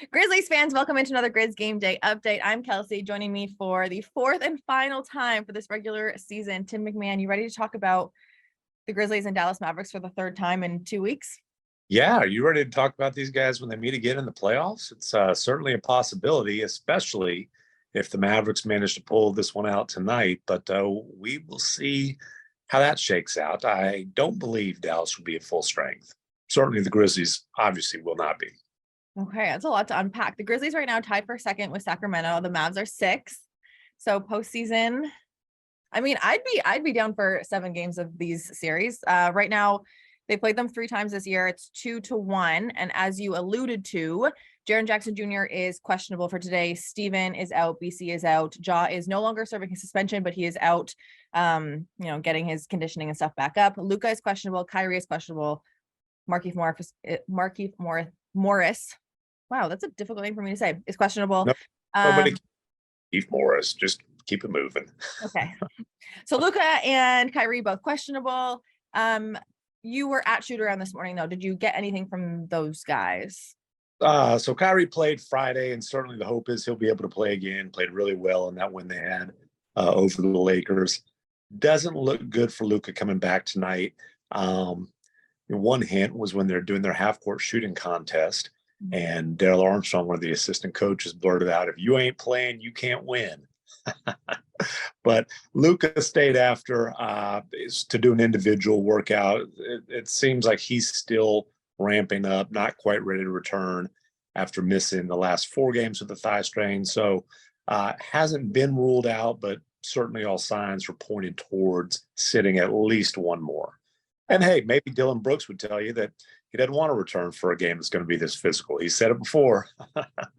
Grizzlies fans, welcome into another Grizz Game Day update. I'm Kelcey. Joining me for the fourth and final time for this regular season, Tim MacMahon. You ready to talk about the Grizzlies and Dallas Mavericks for the third time in 2 weeks? Yeah, are you ready to talk about these guys when they meet again in the playoffs? It's certainly a possibility, especially if the Mavericks manage to pull this one out tonight. But we will see how that shakes out. I don't believe Dallas will be at full strength. Certainly the Grizzlies obviously will not be. Okay, that's a lot to unpack. The Grizzlies right now tied for second with Sacramento. The Mavs are sixth. So postseason, I mean, I'd be down for 7 games of these series. Right now, they played them 3 times this year. It's 2-1. And as you alluded to, Jaren Jackson Jr. is questionable for today. Steven is out. BC is out. Ja is no longer serving his suspension, but he is out, getting his conditioning and stuff back up. Luka is questionable. Kyrie is questionable. Markieff Morris. Wow, that's a difficult name for me to say. Is questionable. No, nobody Keith Morris. Just keep it moving. Okay. So Luka and Kyrie both questionable. You were at shoot around this morning though. Did you get anything from those guys? So Kyrie played Friday, and certainly the hope is he'll be able to play again. Played really well in that win they had over the Lakers. Doesn't look good for Luka coming back tonight. One hint was when they're doing their half-court shooting contest, and Daryl Armstrong, one of the assistant coaches, blurted out, "If you ain't playing, you can't win." But Luka stayed after to do an individual workout. It seems like he's still ramping up, not quite ready to return after missing the last 4 games with the thigh strain. So hasn't been ruled out, but certainly all signs are pointing towards sitting at least one more. And hey, maybe Dylan Brooks would tell you that he doesn't want to return for a game that's going to be this physical. He said it before.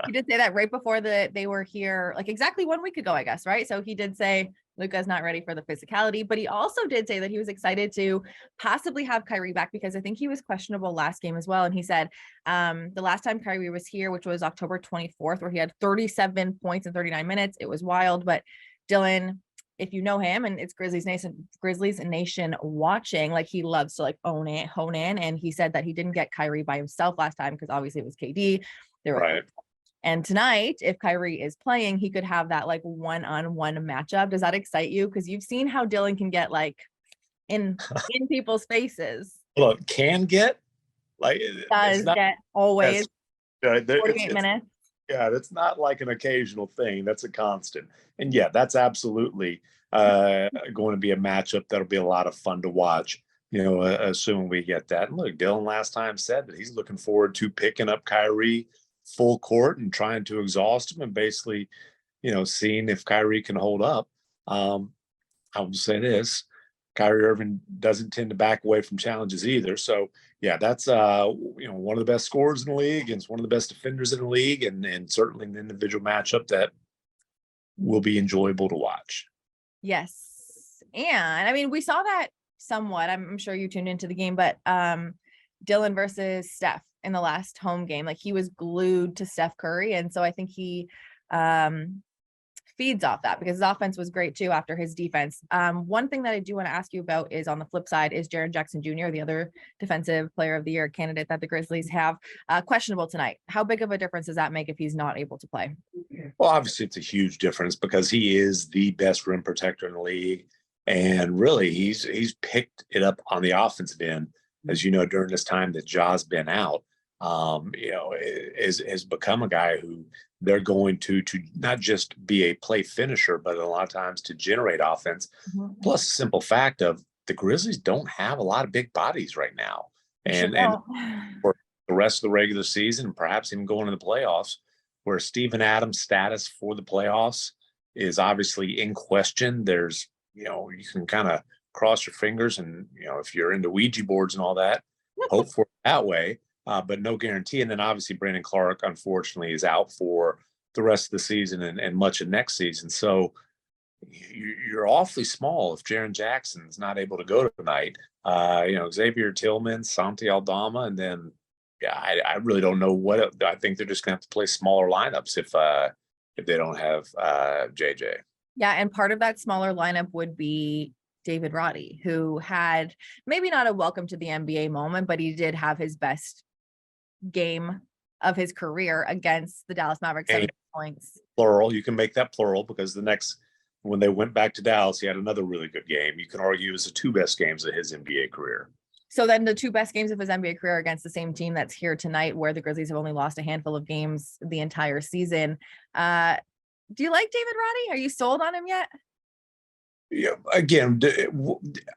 He did say that right before they were here, like exactly 1 week ago, I guess, right? So he did say Luka's not ready for the physicality, but he also did say that he was excited to possibly have Kyrie back because I think he was questionable last game as well. And he said the last time Kyrie was here, which was October 24th, where he had 37 points in 39 minutes. It was wild, but Dylan, if you know him, and it's Grizzlies Nation watching, like he loves to hone in. And he said that he didn't get Kyrie by himself last time because obviously it was KD. They were Right. And tonight, if Kyrie is playing, he could have that one-on-one matchup. Does that excite you? Because you've seen how Dylan can get in people's faces. Look, can get Does not, get always 48 it's, minutes. yeah, that's not like an occasional thing. That's a constant. And yeah, that's absolutely going to be a matchup that'll be a lot of fun to watch, assuming we get that. And look, Dylan last time said that he's looking forward to picking up Kyrie full court and trying to exhaust him and basically, seeing if Kyrie can hold up. I will say this. Kyrie Irving doesn't tend to back away from challenges either. So yeah, that's one of the best scorers in the league, and it's one of the best defenders in the league, and certainly an individual matchup that will be enjoyable to watch. Yes. And I mean, we saw that somewhat. I'm sure you tuned into the game, but Dylan versus Steph in the last home game, like he was glued to Steph Curry. And so I think he feeds off that because his offense was great too after his defense. One thing that I do want to ask you about is on the flip side is Jaren Jackson Jr., the other defensive player of the year candidate that the Grizzlies have, questionable tonight. How big of a difference does that make if he's not able to play? Well, obviously it's a huge difference because he is the best rim protector in the league. And really he's picked it up on the offensive end, as you know, during this time that Ja's been out. Has become a guy who they're going to not just be a play finisher, but a lot of times to generate offense. Mm-hmm. Plus the simple fact of the Grizzlies don't have a lot of big bodies right now. And for the rest of the regular season, and perhaps even going to the playoffs, where Steven Adams' status for the playoffs is obviously in question. There's, you can kind of cross your fingers and, if you're into Ouija boards and all that, hope for it that way. But no guarantee. And then obviously Brandon Clark, unfortunately, is out for the rest of the season and much of next season. So you're awfully small if Jaren Jackson's not able to go tonight. Xavier Tillman, Santi Aldama, and then, yeah, I really don't know what. I think they're just going to have to play smaller lineups if they don't have JJ. Yeah, and part of that smaller lineup would be David Roddy, who had maybe not a welcome to the NBA moment, but he did have his best game of his career against the Dallas Mavericks. 7 points. Plural. You can make that plural because when they went back to Dallas, he had another really good game. You can argue it was the 2 best games of his NBA career. So then the 2 best games of his NBA career against the same team that's here tonight, where the Grizzlies have only lost a handful of games the entire season. Do you like David Roddy? Are you sold on him yet? Yeah. Again,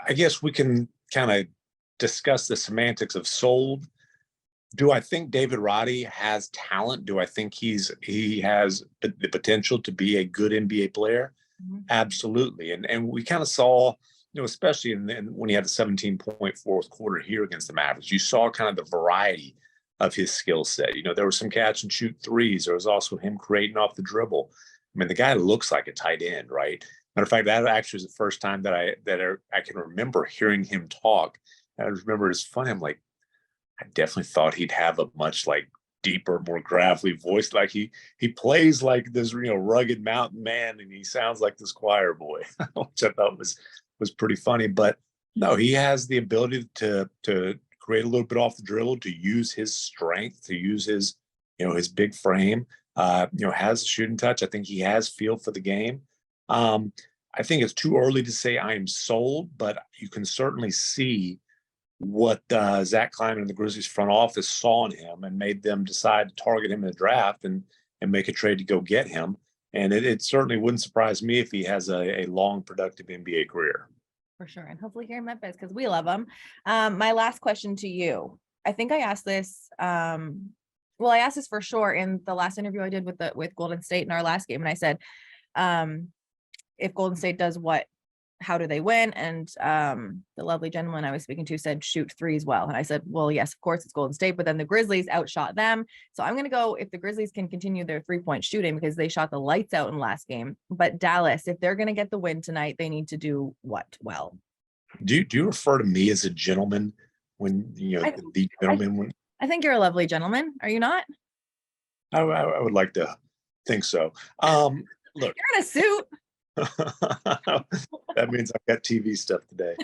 I guess we can kind of discuss the semantics of sold. Do I think David Roddy has talent? Do I think he has the potential to be a good NBA player? Mm-hmm. Absolutely. And we kind of saw, especially when he had the 17-point fourth quarter here against the Mavericks, you saw kind of the variety of his skill set. There were some catch and shoot threes. There was also him creating off the dribble. I mean, the guy looks like a tight end, right? Matter of fact, that actually was the first time that I can remember hearing him talk. And I remember it's funny. I'm like, I definitely thought he'd have a much like deeper, more gravelly voice. Like he plays like this, rugged mountain man, and he sounds like this choir boy, which I thought was pretty funny. But no, he has the ability to create a little bit off the dribble, to use his strength, to use his, his big frame. Has a shooting touch. I think he has feel for the game. I think it's too early to say I am sold, but you can certainly see what Zach Kleiman and the Grizzlies front office saw in him and made them decide to target him in the draft and make a trade to go get him. And it certainly wouldn't surprise me if he has a long, productive NBA career. For sure. And hopefully here in Memphis, because we love him. My last question to you. I think I asked this. I asked this for sure in the last interview I did with Golden State in our last game. And I said, if Golden State does what, how do they win? And the lovely gentleman I was speaking to said, shoot threes well. And I said, well, yes, of course it's Golden State, but then the Grizzlies outshot them. So I'm going to go if the Grizzlies can continue their 3-point shooting, because they shot the lights out in last game. But Dallas, if they're going to get the win tonight, they need to do what well? Do you refer to me as a gentleman when, the gentleman? I think you're a lovely gentleman. Are you not? I would like to think so. Look, you're in a suit. That means I've got TV stuff today.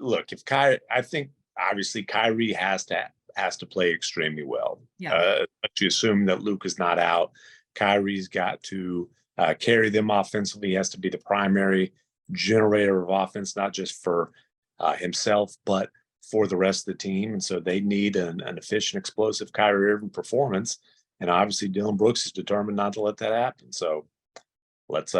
Look, I think obviously Kyrie has to play extremely well. Yeah. But you assume that Luke is not out. Kyrie's got to carry them offensively. He has to be the primary generator of offense, not just for himself, but for the rest of the team. And so they need an efficient, explosive Kyrie Irving performance. And obviously Dillon Brooks is determined not to let that happen. So let's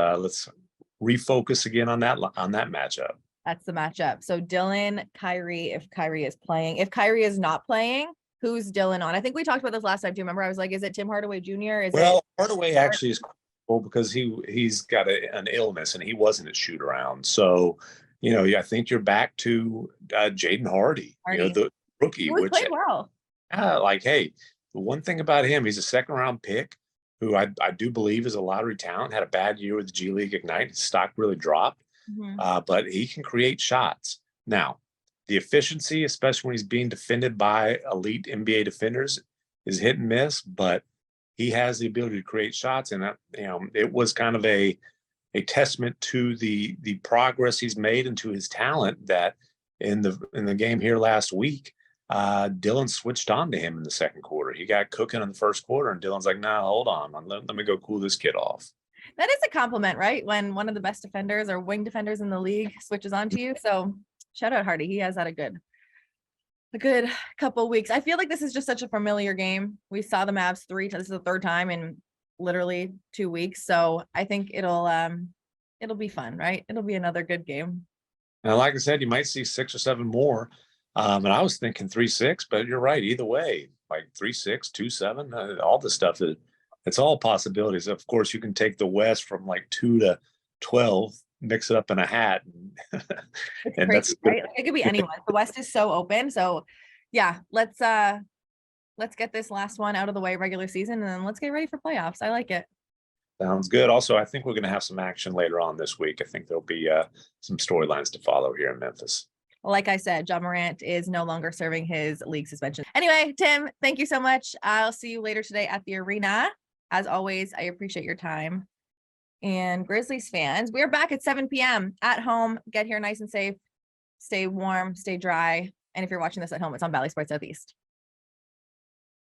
refocus again on that matchup. That's the matchup. So Dillon, Kyrie, if Kyrie is playing. If Kyrie is not playing, who's Dillon on? I think we talked about this last time. Do you remember? I was like, is it Tim Hardaway Jr.? Hardaway actually is cool because he's got an illness and he wasn't at shoot around. So, I think you're back to Jaden Hardy, the rookie. He played well. Hey, the one thing about him, he's a second-round pick who I do believe is a lottery talent, had a bad year with the G League Ignite. His stock really dropped, but he can create shots. Now, the efficiency, especially when he's being defended by elite NBA defenders, is hit and miss, but he has the ability to create shots. And, it was kind of a testament to the progress he's made and to his talent that in the game here last week, Dillon switched on to him in the second quarter. He got cooking in the first quarter, and Dillon's like, "Nah, hold on, let me go cool this kid off." That is a compliment, right? When one of the best defenders or wing defenders in the league switches on to you. So shout out Hardy. He has had a good couple of weeks. I feel like this is just such a familiar game. We saw the Mavs 3 times. This is the third time in literally 2 weeks. So I think it'll be fun, right? It'll be another good game. And like I said, you might see 6 or 7 more. And I was thinking 3-6, but you're right. Either way, like 3-6, 2-7, all this stuff, it's all possibilities. Of course, you can take the West from like 2 to 12, mix it up in a hat. And crazy, right? It could be anyone. The West is so open. So yeah, let's get this last one out of the way, regular season, and then let's get ready for playoffs. I like it. Sounds good. Also, I think we're going to have some action later on this week. I think there'll be some storylines to follow here in Memphis. Like I said, John Morant is no longer serving his league suspension. Anyway, Tim, thank you so much. I'll see you later today at the arena. As always, I appreciate your time. And Grizzlies fans, we're back at 7 p.m. at home. Get here nice and safe. Stay warm, stay dry, And if you're watching this at home, it's on Valley Sports Southeast.